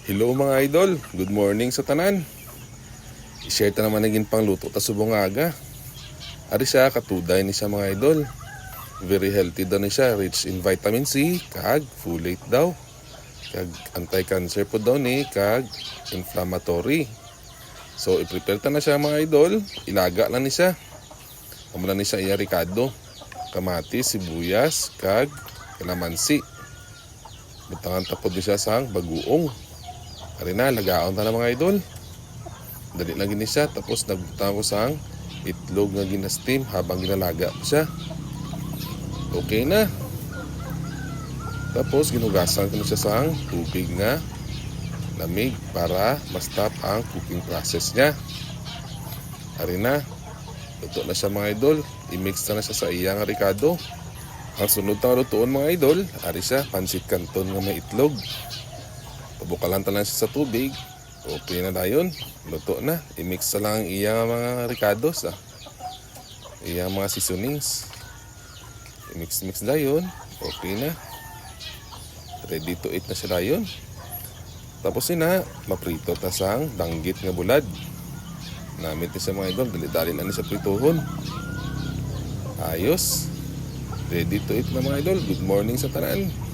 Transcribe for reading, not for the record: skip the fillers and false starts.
Hello mga idol, good morning sa tanan. I-share ta naman naging pangluto ta subong aga. Ari siya katuday ni siya mga idol. Very healthy daw ni siya, rich in vitamin C, kag folate daw. Kag anti-cancer po daw ni, kag inflammatory. So i-prepare ta na siya mga idol, ilaga lang ni siya. Amo ni siya iya ricado, kamatis, sibuyas, kag kalamansi. Butangan tapod ni siya sang baguong. Ari na, lagaon ta na mga idol. Dali lang gini siya. Tapos nagbutang ko sang itlog nga gina-steam habang ginalaga pa siya. Okay na. Tapos ginugasan ko na siya sang tubig nga lamig para ma-stop ang cooking process niya. Ari na. Luto na siya mga idol. I-mix na siya sa iyang ricado. Ang sunod na lutoon mga idol, ari siya pansit canton nga may itlog. Pabukalan ta lang siya sa tubig. Okay na dayon. Luto na. I-mix na lang ang iyang mga ricados. Iyang mga seasonings. I-mix dayon. Okay na. Ready to eat na siya dayon. Tapos na, maprito ta sang danggit nga bulad. Namit ni sa mga idol. Dali-dali na ni sa prituhon. Ayos. Ready to eat na mga idol. Good morning sa tanan.